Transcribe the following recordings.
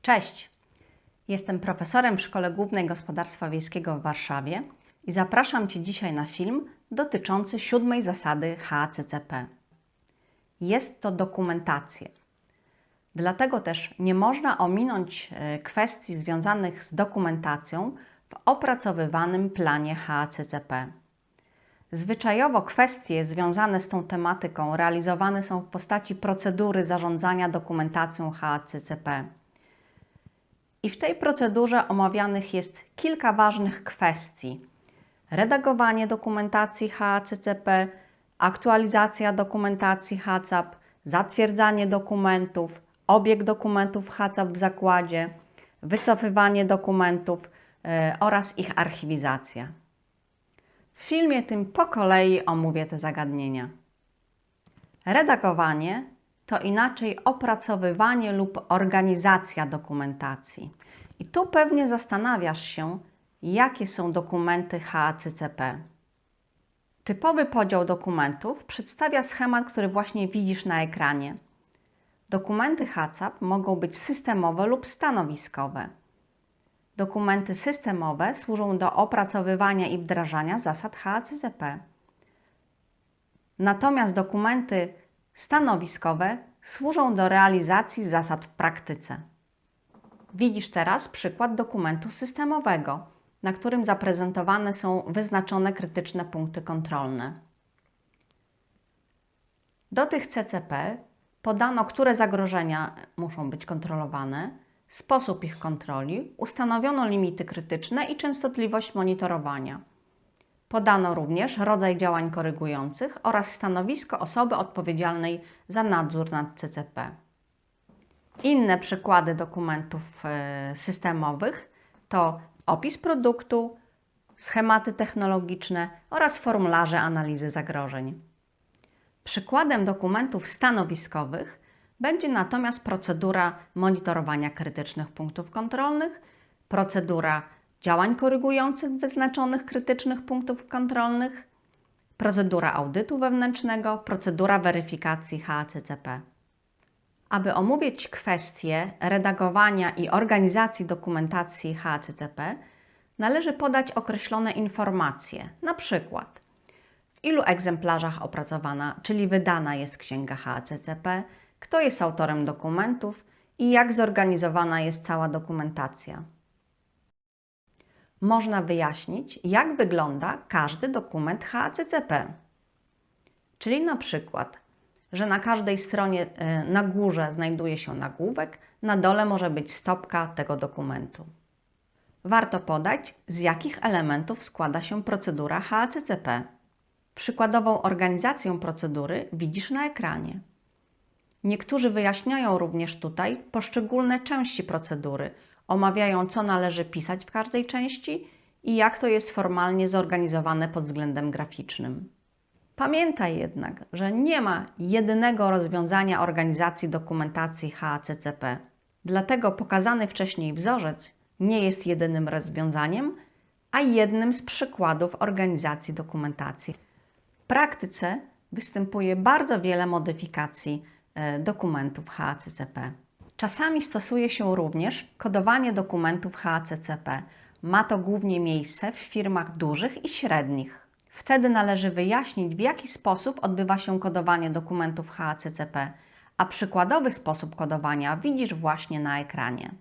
Cześć! Jestem profesorem w Szkole Głównej Gospodarstwa Wiejskiego w Warszawie i zapraszam Cię dzisiaj na film dotyczący 7. zasady HACCP. Jest to dokumentacja. Dlatego też nie można ominąć kwestii związanych z dokumentacją w opracowywanym planie HACCP. Zwyczajowo kwestie związane z tą tematyką realizowane są w postaci procedury zarządzania dokumentacją HACCP. I w tej procedurze omawianych jest kilka ważnych kwestii. Redagowanie dokumentacji HACCP, aktualizacja dokumentacji HACCP, zatwierdzanie dokumentów, obieg dokumentów HACCP w zakładzie, wycofywanie dokumentów oraz ich archiwizacja. W filmie tym po kolei omówię te zagadnienia. Redagowanie to inaczej opracowywanie lub organizacja dokumentacji. I tu pewnie zastanawiasz się, jakie są dokumenty HACCP. Typowy podział dokumentów przedstawia schemat, który właśnie widzisz na ekranie. Dokumenty HACCP mogą być systemowe lub stanowiskowe. Dokumenty systemowe służą do opracowywania i wdrażania zasad HACCP. Natomiast dokumenty stanowiskowe służą do realizacji zasad w praktyce. Widzisz teraz przykład dokumentu systemowego, na którym zaprezentowane są wyznaczone krytyczne punkty kontrolne. Do tych CCP podano, które zagrożenia muszą być kontrolowane, sposób ich kontroli, ustanowiono limity krytyczne i częstotliwość monitorowania. Podano również rodzaj działań korygujących oraz stanowisko osoby odpowiedzialnej za nadzór nad CCP. Inne przykłady dokumentów systemowych to opis produktu, schematy technologiczne oraz formularze analizy zagrożeń. Przykładem dokumentów stanowiskowych będzie natomiast procedura monitorowania krytycznych punktów kontrolnych, procedura działań korygujących wyznaczonych krytycznych punktów kontrolnych, procedura audytu wewnętrznego, procedura weryfikacji HACCP. Aby omówić kwestie redagowania i organizacji dokumentacji HACCP, należy podać określone informacje, np. w ilu egzemplarzach opracowana, czyli wydana jest księga HACCP, kto jest autorem dokumentów i jak zorganizowana jest cała dokumentacja. Można wyjaśnić, jak wygląda każdy dokument HACCP. Czyli na przykład, że na każdej stronie na górze znajduje się nagłówek, na dole może być stopka tego dokumentu. Warto podać, z jakich elementów składa się procedura HACCP. Przykładową organizację procedury widzisz na ekranie. Niektórzy wyjaśniają również tutaj poszczególne części procedury, omawiają, co należy pisać w każdej części i jak to jest formalnie zorganizowane pod względem graficznym. Pamiętaj jednak, że nie ma jedynego rozwiązania organizacji dokumentacji HACCP. Dlatego pokazany wcześniej wzorzec nie jest jedynym rozwiązaniem, a jednym z przykładów organizacji dokumentacji. W praktyce występuje bardzo wiele modyfikacji dokumentów HACCP. Czasami stosuje się również kodowanie dokumentów HACCP. Ma to głównie miejsce w firmach dużych i średnich. Wtedy należy wyjaśnić, w jaki sposób odbywa się kodowanie dokumentów HACCP, a przykładowy sposób kodowania widzisz właśnie na ekranie.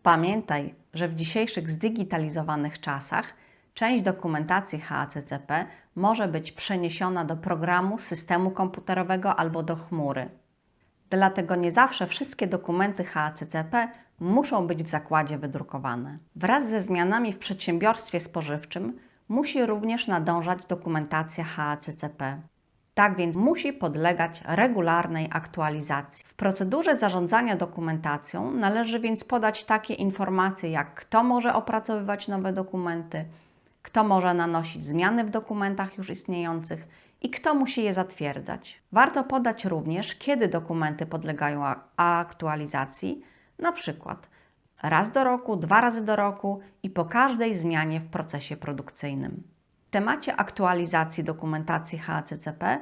Pamiętaj, że w dzisiejszych zdigitalizowanych czasach część dokumentacji HACCP może być przeniesiona do programu, systemu komputerowego albo do chmury. Dlatego nie zawsze wszystkie dokumenty HACCP muszą być w zakładzie wydrukowane. Wraz ze zmianami w przedsiębiorstwie spożywczym musi również nadążać dokumentacja HACCP. Tak więc musi podlegać regularnej aktualizacji. W procedurze zarządzania dokumentacją należy więc podać takie informacje, jak kto może opracowywać nowe dokumenty, kto może nanosić zmiany w dokumentach już istniejących i kto musi je zatwierdzać. Warto podać również, kiedy dokumenty podlegają aktualizacji, na przykład raz do roku, 2 razy do roku i po każdej zmianie w procesie produkcyjnym. W temacie aktualizacji dokumentacji HACCP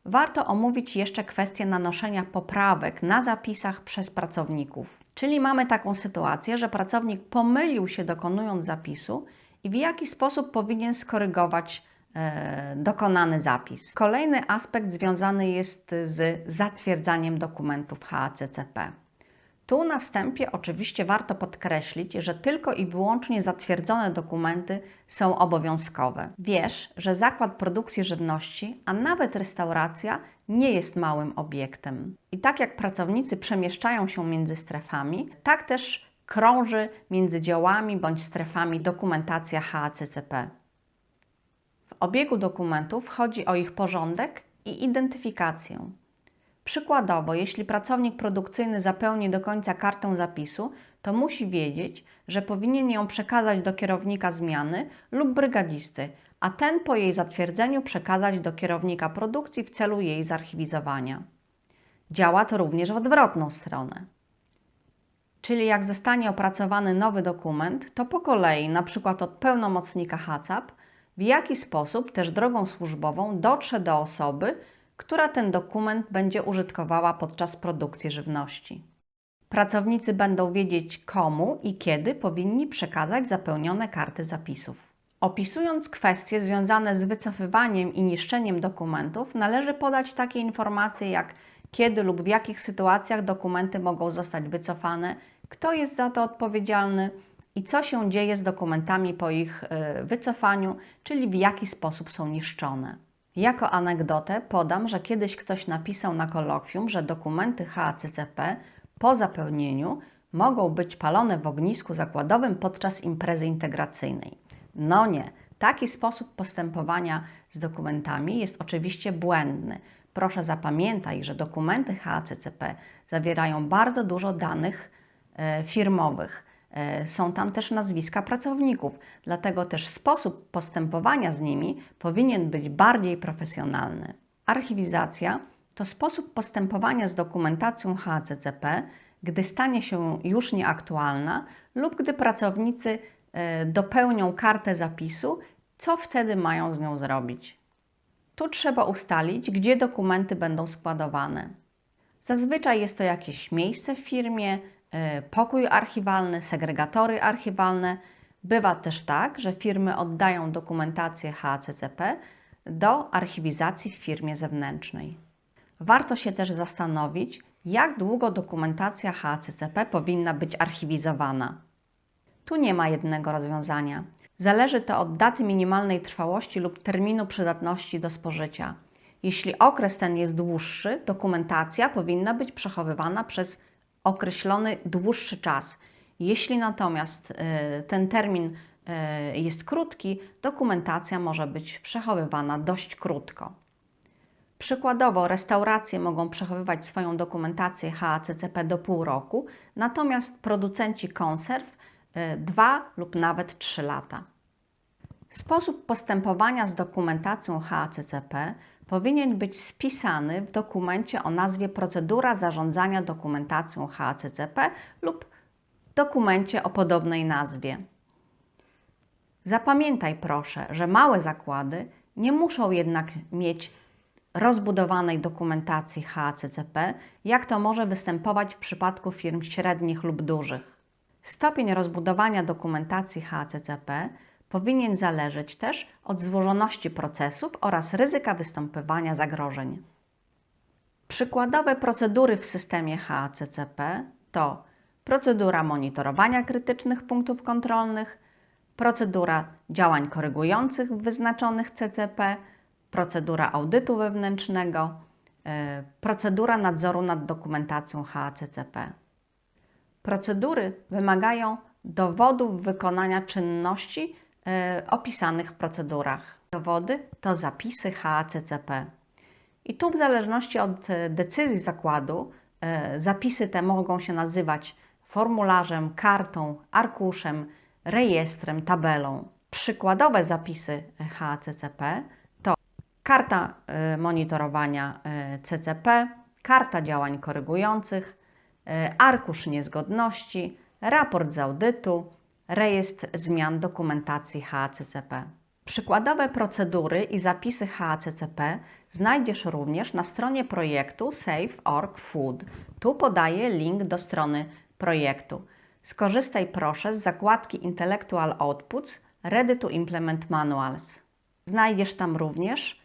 Warto omówić jeszcze kwestię nanoszenia poprawek na zapisach przez pracowników. Czyli mamy taką sytuację, że pracownik pomylił się dokonując zapisu i w jaki sposób powinien skorygować dokonany zapis. Kolejny aspekt związany jest z zatwierdzaniem dokumentów HACCP. Tu na wstępie oczywiście warto podkreślić, że tylko i wyłącznie zatwierdzone dokumenty są obowiązkowe. Wiesz, że zakład produkcji żywności, a nawet restauracja nie jest małym obiektem. I tak jak pracownicy przemieszczają się między strefami, tak też krąży między działami bądź strefami dokumentacja HACCP. W obiegu dokumentów chodzi o ich porządek i identyfikację. Przykładowo, jeśli pracownik produkcyjny zapełni do końca kartę zapisu, to musi wiedzieć, że powinien ją przekazać do kierownika zmiany lub brygadzisty, a ten po jej zatwierdzeniu przekazać do kierownika produkcji w celu jej zarchiwizowania. Działa to również w odwrotną stronę. Czyli jak zostanie opracowany nowy dokument, to po kolei, np. od pełnomocnika HACCP, w jaki sposób też drogą służbową dotrze do osoby, która ten dokument będzie użytkowała podczas produkcji żywności. Pracownicy będą wiedzieć, komu i kiedy powinni przekazać zapełnione karty zapisów. Opisując kwestie związane z wycofywaniem i niszczeniem dokumentów, należy podać takie informacje jak kiedy lub w jakich sytuacjach dokumenty mogą zostać wycofane, kto jest za to odpowiedzialny i co się dzieje z dokumentami po ich wycofaniu, czyli w jaki sposób są niszczone. Jako anegdotę podam, że kiedyś ktoś napisał na kolokwium, że dokumenty HACCP po zapełnieniu mogą być palone w ognisku zakładowym podczas imprezy integracyjnej. No nie, taki sposób postępowania z dokumentami jest oczywiście błędny. Proszę zapamiętaj, że dokumenty HACCP zawierają bardzo dużo danych firmowych. Są tam też nazwiska pracowników, dlatego też sposób postępowania z nimi powinien być bardziej profesjonalny. Archiwizacja to sposób postępowania z dokumentacją HACCP, gdy stanie się już nieaktualna lub gdy pracownicy dopełnią kartę zapisu, co wtedy mają z nią zrobić. Tu trzeba ustalić, gdzie dokumenty będą składowane. Zazwyczaj jest to jakieś miejsce w firmie, pokój archiwalny, segregatory archiwalne. Bywa też tak, że firmy oddają dokumentację HACCP do archiwizacji w firmie zewnętrznej. Warto się też zastanowić, jak długo dokumentacja HACCP powinna być archiwizowana. Tu nie ma jednego rozwiązania. Zależy to od daty minimalnej trwałości lub terminu przydatności do spożycia. Jeśli okres ten jest dłuższy, dokumentacja powinna być przechowywana przez określony dłuższy czas. Jeśli natomiast ten termin jest krótki, dokumentacja może być przechowywana dość krótko. Przykładowo restauracje mogą przechowywać swoją dokumentację HACCP do pół roku, natomiast producenci konserw 2 lub nawet 3 lata. Sposób postępowania z dokumentacją HACCP powinien być spisany w dokumencie o nazwie Procedura zarządzania dokumentacją HACCP lub dokumencie o podobnej nazwie. Zapamiętaj proszę, że małe zakłady nie muszą jednak mieć rozbudowanej dokumentacji HACCP, jak to może występować w przypadku firm średnich lub dużych. Stopień rozbudowania dokumentacji HACCP powinien zależeć też od złożoności procesów oraz ryzyka występowania zagrożeń. Przykładowe procedury w systemie HACCP to procedura monitorowania krytycznych punktów kontrolnych, procedura działań korygujących w wyznaczonych CCP, procedura audytu wewnętrznego, procedura nadzoru nad dokumentacją HACCP. Procedury wymagają dowodów wykonania czynności opisanych w procedurach. Dowody to zapisy HACCP. I tu w zależności od decyzji zakładu zapisy te mogą się nazywać formularzem, kartą, arkuszem, rejestrem, tabelą. Przykładowe zapisy HACCP to karta monitorowania CCP, karta działań korygujących, arkusz niezgodności, raport z audytu, rejestr zmian dokumentacji HACCP. Przykładowe procedury i zapisy HACCP znajdziesz również na stronie projektu Safe.org Food. Tu podaję link do strony projektu. Skorzystaj proszę z zakładki Intellectual Outputs Ready to Implement Manuals. Znajdziesz tam również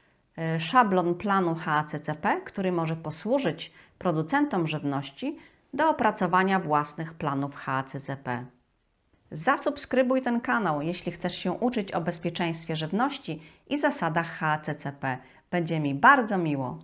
szablon planu HACCP, który może posłużyć producentom żywności do opracowania własnych planów HACCP. Zasubskrybuj ten kanał, jeśli chcesz się uczyć o bezpieczeństwie żywności i zasadach HACCP. Będzie mi bardzo miło.